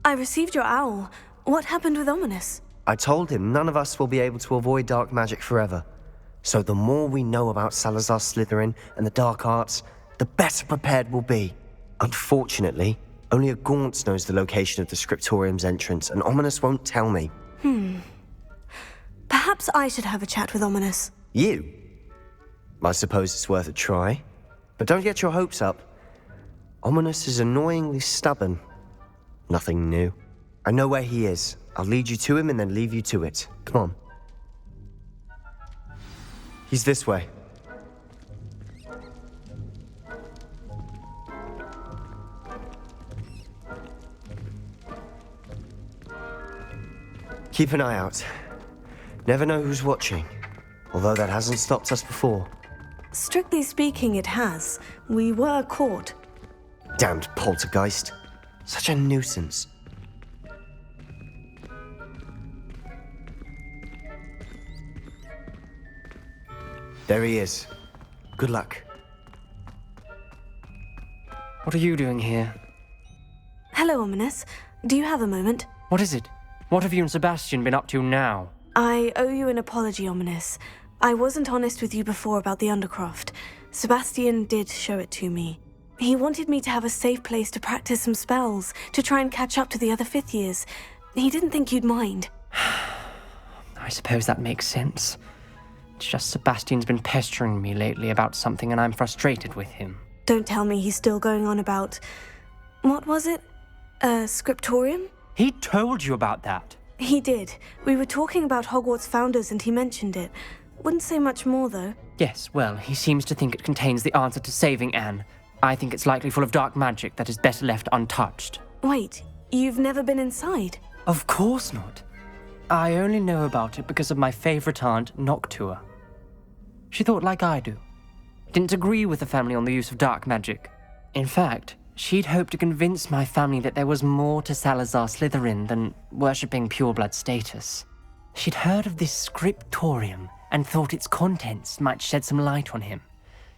I received your owl. What happened with Ominous? I told him none of us will be able to avoid dark magic forever. So the more we know about Salazar Slytherin and the dark arts, the better prepared we'll be. Unfortunately, only a Gaunt knows the location of the Scriptorium's entrance, and Ominous won't tell me. Perhaps I should have a chat with Ominous. You? I suppose it's worth a try. But don't get your hopes up. Ominous is annoyingly stubborn. Nothing new. I know where he is. I'll lead you to him and then leave you to it. Come on. He's this way. Keep an eye out. Never know who's watching. Although that hasn't stopped us before. Strictly speaking, it has. We were caught. Damned poltergeist. Such a nuisance. There he is. Good luck. What are you doing here? Hello, Ominous. Do you have a moment? What is it? What have you and Sebastian been up to now? I owe you an apology, Ominous. I wasn't honest with you before about the Undercroft. Sebastian did show it to me. He wanted me to have a safe place to practice some spells, to try and catch up to the other fifth years. He didn't think you'd mind. I suppose that makes sense. It's just Sebastian's been pestering me lately about something and I'm frustrated with him. Don't tell me he's still going on about... What was it? Scriptorium? He told you about that? He did. We were talking about Hogwarts founders and he mentioned it. Wouldn't say much more, though. Yes, well, he seems to think it contains the answer to saving Anne. I think it's likely full of dark magic that is better left untouched. Wait, you've never been inside? Of course not. I only know about it because of my favorite aunt, Noctua. She thought like I do. Didn't agree with the family on the use of dark magic. In fact, she'd hoped to convince my family that there was more to Salazar Slytherin than worshipping pureblood status. She'd heard of this scriptorium and thought its contents might shed some light on him.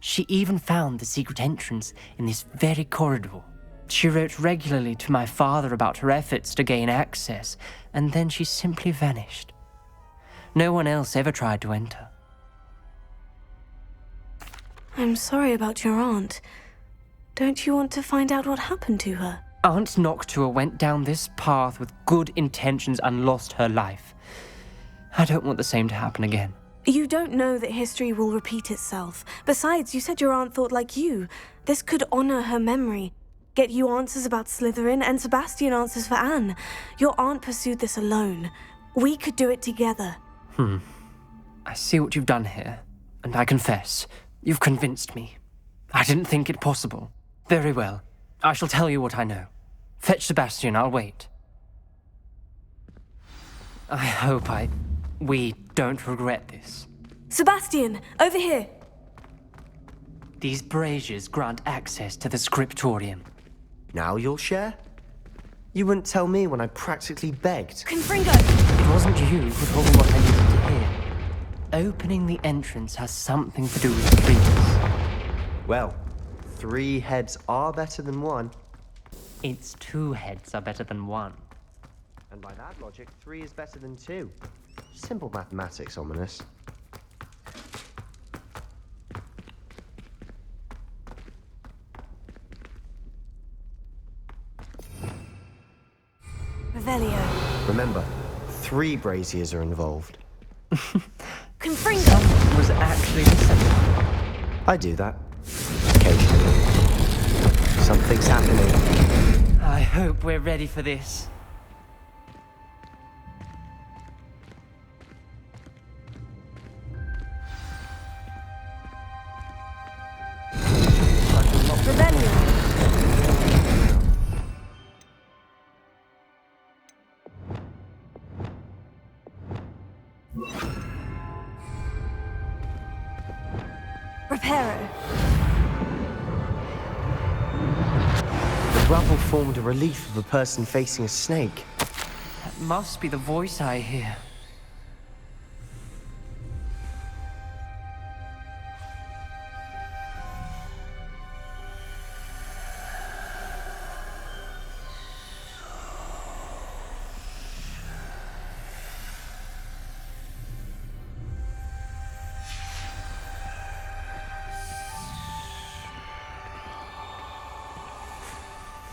She even found the secret entrance in this very corridor. She wrote regularly to my father about her efforts to gain access, and then she simply vanished. No one else ever tried to enter. I'm sorry about your aunt. Don't you want to find out what happened to her? Aunt Noctua went down this path with good intentions and lost her life. I don't want the same to happen again. You don't know that history will repeat itself. Besides, you said your aunt thought like you. This could honor her memory. Get you answers about Slytherin and Sebastian answers for Anne. Your aunt pursued this alone. We could do it together. I see what you've done here, and I confess, you've convinced me. I didn't think it possible. Very well. I shall tell you what I know. Fetch Sebastian, I'll wait. I hope we don't regret this. Sebastian, over here! These braziers grant access to the scriptorium. Now you'll share? You wouldn't tell me when I practically begged. Confringo! It wasn't you who told me what I needed to hear. Opening the entrance has something to do with dreams. Well, 3 heads are better than 1. Its 2 heads are better than 1. And by that logic, 3 is better than 2. Simple mathematics, Ominous. Revelio. Remember, 3 braziers are involved. Confringo! Someone was actually listening. I do that. Occasionally. Something's happening. I hope we're ready for this. Reparo. The rubble formed a relief of a person facing a snake. That must be the voice I hear.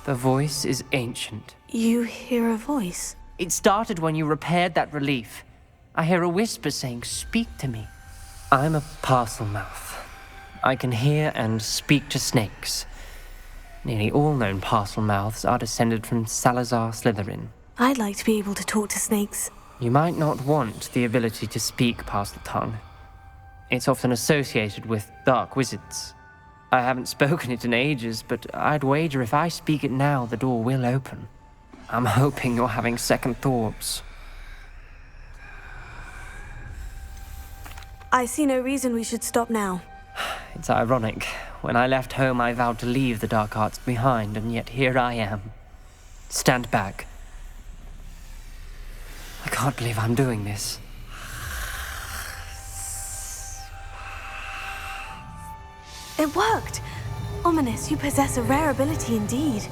The voice is ancient. You hear a voice? It started when you repaired that relief. I hear a whisper saying, "Speak to me." I'm a parcel mouth. I can hear and speak to snakes. Nearly all known parcel mouths are descended from Salazar Slytherin. I'd like to be able to talk to snakes. You might not want the ability to speak parcel tongue. It's often associated with dark wizards. I haven't spoken it in ages, but I'd wager if I speak it now, the door will open. I'm hoping you're having second thoughts. I see no reason we should stop now. It's ironic. When I left home, I vowed to leave the dark arts behind, and yet here I am. Stand back. I can't believe I'm doing this. It worked! Ominous, you possess a rare ability indeed.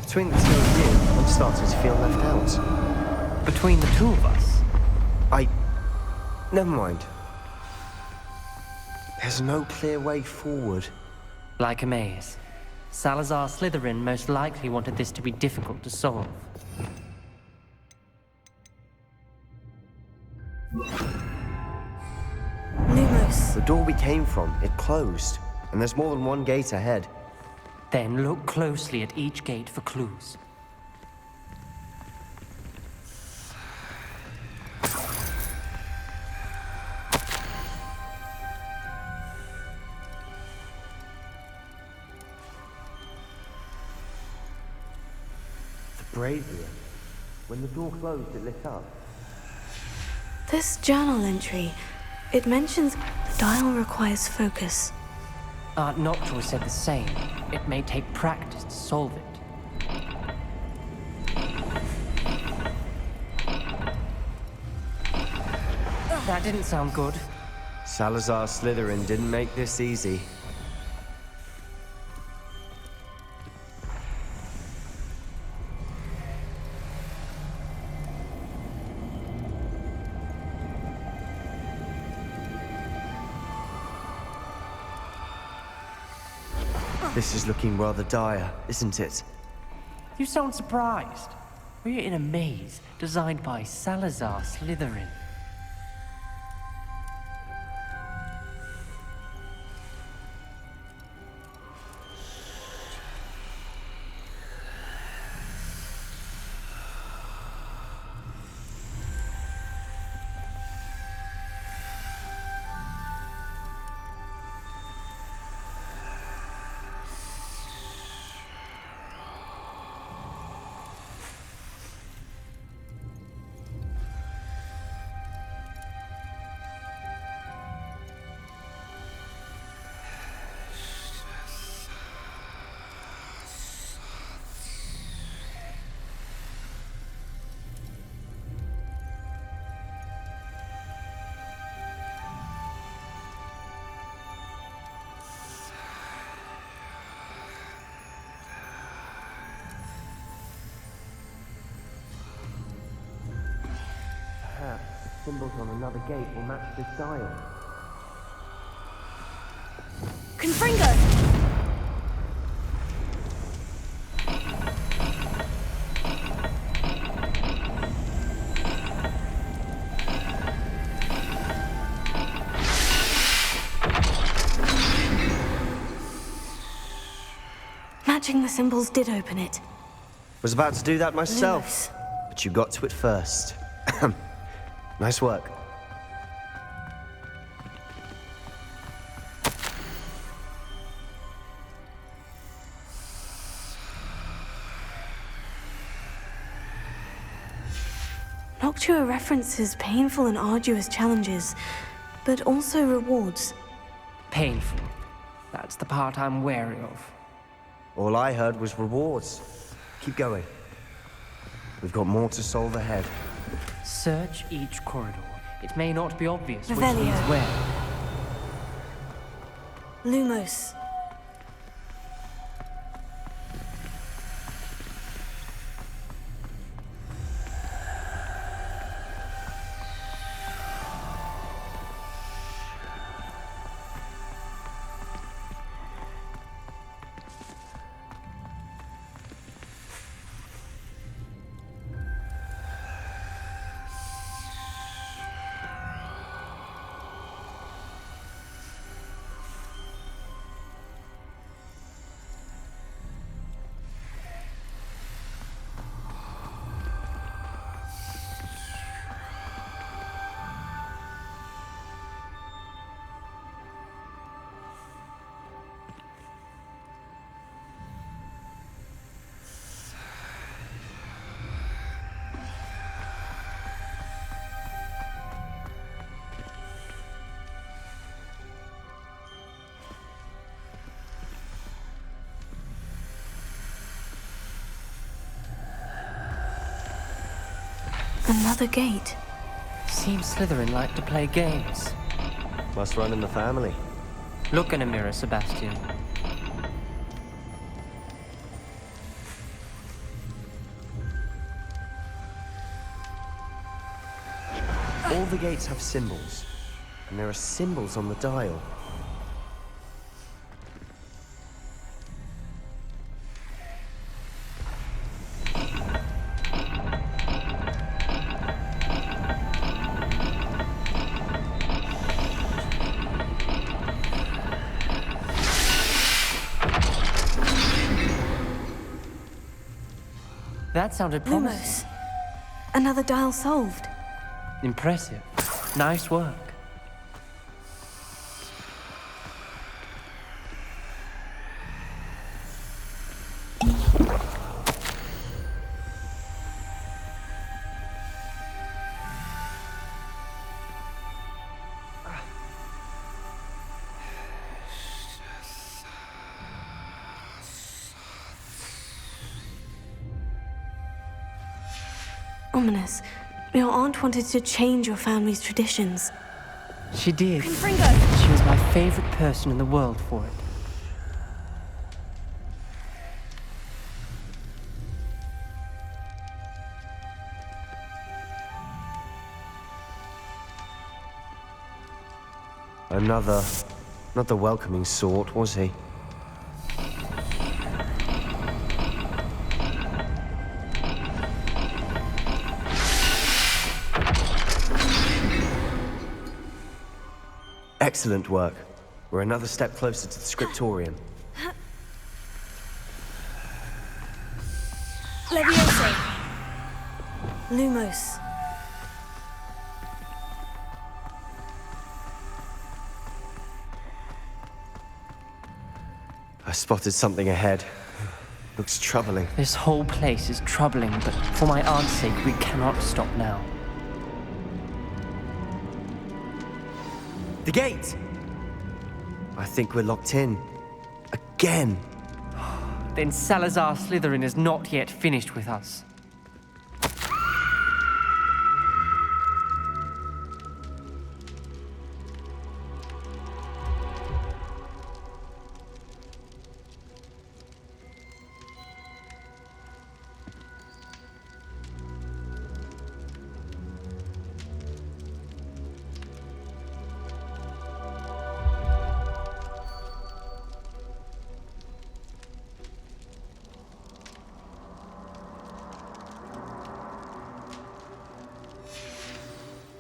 Between the two of you, I'm starting to feel left out. Between the two of us? Never mind. There's no clear way forward. Like a maze. Salazar Slytherin most likely wanted this to be difficult to solve. Lumos. The door we came from, it closed. And there's more than one gate ahead. Then look closely at each gate for clues. The brazier. When the door closed, it lit up. This journal entry, it mentions the dial requires focus. Aunt Noctua said the same. It may take practice to solve it. That didn't sound good. Salazar Slytherin didn't make this easy. This is looking rather dire, isn't it? You sound surprised. We're in a maze designed by Salazar Slytherin. Symbols on another gate will match this dial. Confringo! Matching the symbols did open it. Was about to do that myself, Lumos. but you got to it first. Nice work. Noctua references painful and arduous challenges, but also rewards. Painful. That's the part I'm wary of. All I heard was rewards. Keep going. We've got more to solve ahead. Search each corridor. It may not be obvious which Revelio. leads where. Lumos. Another gate. Seems Slytherin like to play games. Must run in the family. Look in a mirror, Sebastian. All the gates have symbols, and there are symbols on the dial. That sounded promising. Lumos. Another dial solved. Impressive. Nice work. Ominous. Your aunt wanted to change your family's traditions. She did. Fringo! She was my favorite person in the world for it. Not the welcoming sort, was he? Excellent work. We're another step closer to the scriptorium. Leviosa. Lumos. I spotted something ahead. Looks troubling. This whole place is troubling, but for my aunt's sake, we cannot stop now. The gate! I think we're locked in. Again! Then Salazar Slytherin is not yet finished with us.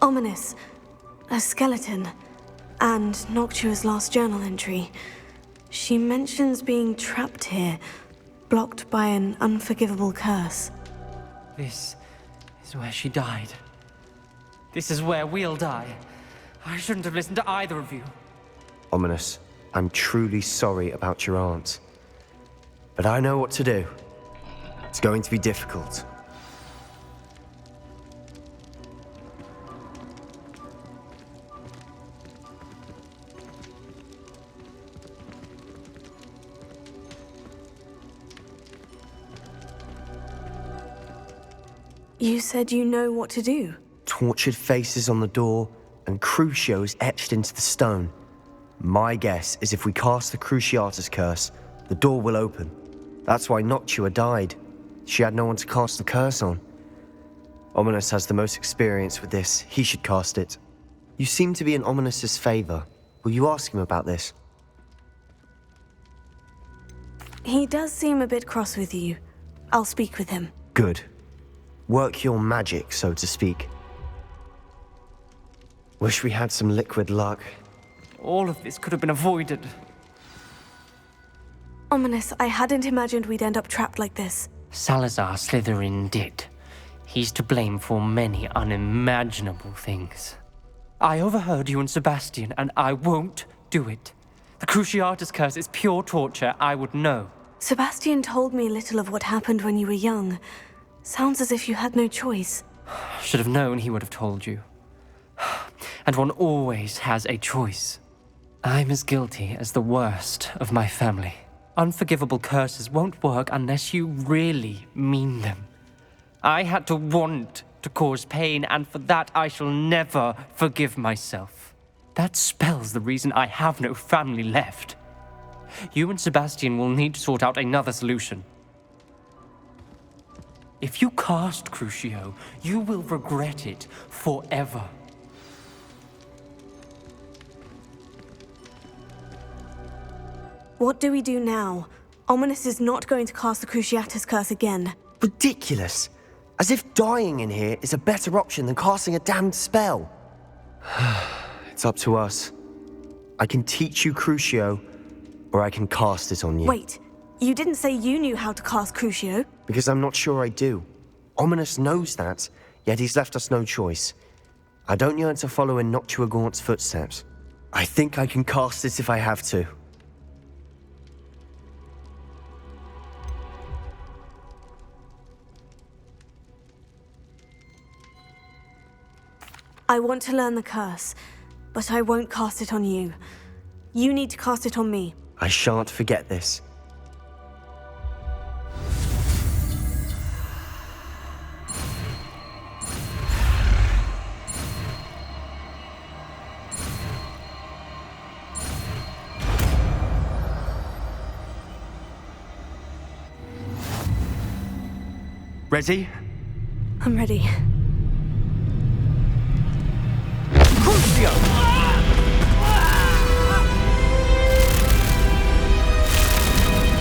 Ominous. A skeleton. And Noctua's last journal entry. She mentions being trapped here, blocked by an unforgivable curse. This is where she died. This is where we'll die. I shouldn't have listened to either of you. Ominous, I'm truly sorry about your aunt. But I know what to do. It's going to be difficult. You said you know what to do. Tortured faces on the door, and Crucio is etched into the stone. My guess is if we cast the Cruciatus curse, the door will open. That's why Noctua died. She had no one to cast the curse on. Ominous has the most experience with this. He should cast it. You seem to be in Ominous's favor. Will you ask him about this? He does seem a bit cross with you. I'll speak with him. Good. Work your magic, so to speak. Wish we had some liquid luck. All of this could have been avoided. Ominous, I hadn't imagined we'd end up trapped like this. Salazar Slytherin did. He's to blame for many unimaginable things. I overheard you and Sebastian, and I won't do it. The Cruciatus curse is pure torture, I would know. Sebastian told me little of what happened when you were young. Sounds as if you had no choice. Should have known he would have told you. And one always has a choice. I'm as guilty as the worst of my family. Unforgivable curses won't work unless you really mean them. I had to want to cause pain, and for that I shall never forgive myself. That spell's the reason I have no family left. You and Sebastian will need to sort out another solution. If you cast Crucio, you will regret it forever. What do we do now? Ominous is not going to cast the Cruciatus curse again. Ridiculous. As if dying in here is a better option than casting a damned spell. It's up to us. I can teach you Crucio, or I can cast it on you. Wait, you didn't say you knew how to cast Crucio? Because I'm not sure I do. Ominous knows that, yet he's left us no choice. I don't yearn to follow in Noctua Gaunt's footsteps. I think I can cast it if I have to. I want to learn the curse, but I won't cast it on you. You need to cast it on me. I shan't forget this. Ready? I'm ready. Crucio!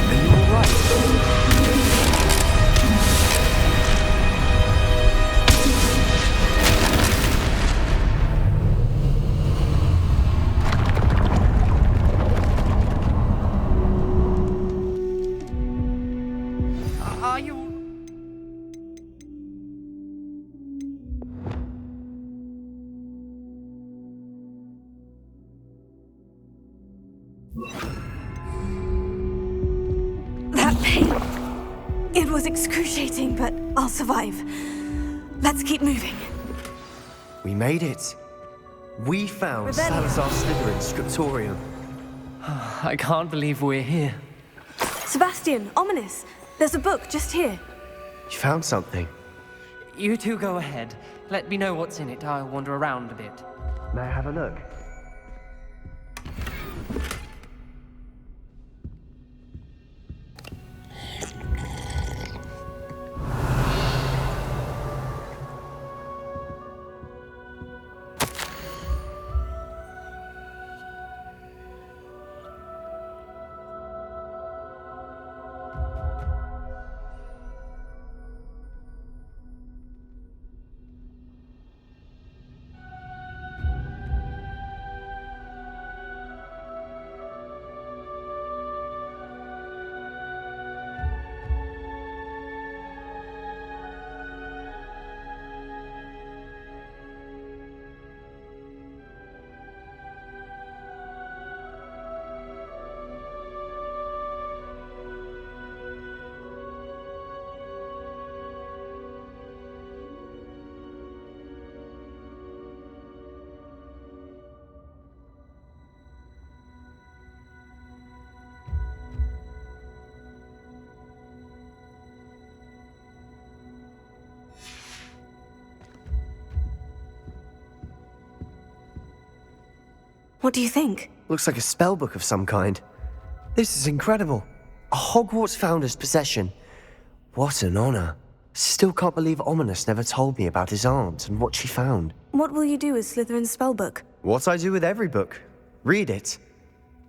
Are you all right? Are you... That pain. It was excruciating, but I'll survive. Let's keep moving. We made it. We found Rebellion. Salazar Slytherin's scriptorium. I can't believe we're here. Sebastian, Ominous, there's a book just here. You found something. You two go ahead. Let me know what's in it. I'll wander around a bit. May I have a look? What do you think? Looks like a spell book of some kind. This is incredible. A Hogwarts founder's possession. What an honor. Still can't believe Ominous never told me about his aunt and what she found. What will you do with Slytherin's spellbook? What I do with every book. Read it.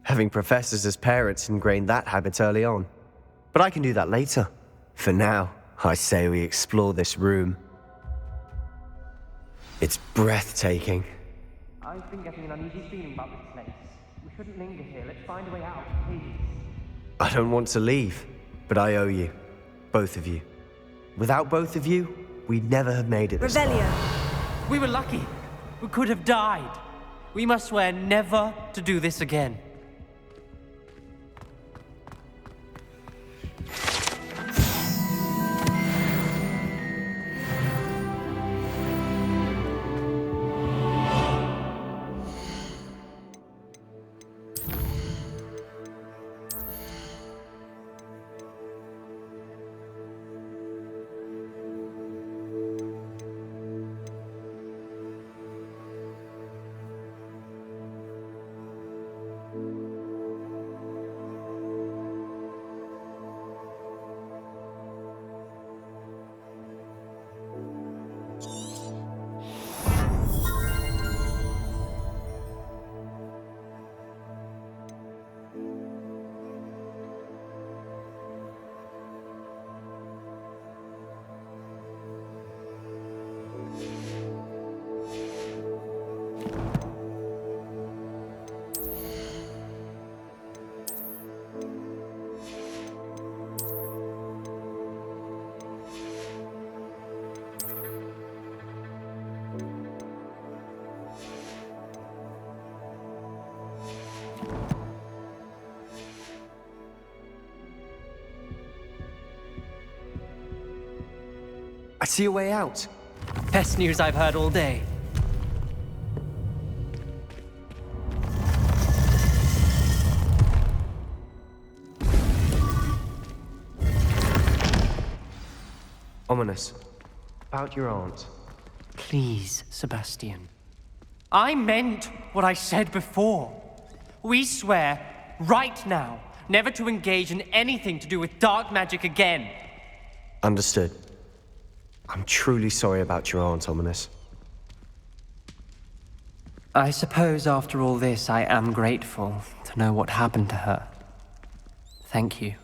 Having professors as parents ingrained that habit early on. But I can do that later. For now, I say we explore this room. It's breathtaking. I've been getting an uneasy feeling about this place. We shouldn't linger here. Let's find a way out, please. I don't want to leave, but I owe you. Both of you. Without both of you, we'd never have made it this far. Revelio. We were lucky. We could have died. We must swear never to do this again. I see a way out. Best news I've heard all day. Ominous. About your aunt. Please, Sebastian. I meant what I said before. We swear, right now, never to engage in anything to do with dark magic again. Understood. I'm truly sorry about your aunt, Ominous. I suppose after all this, I am grateful to know what happened to her. Thank you.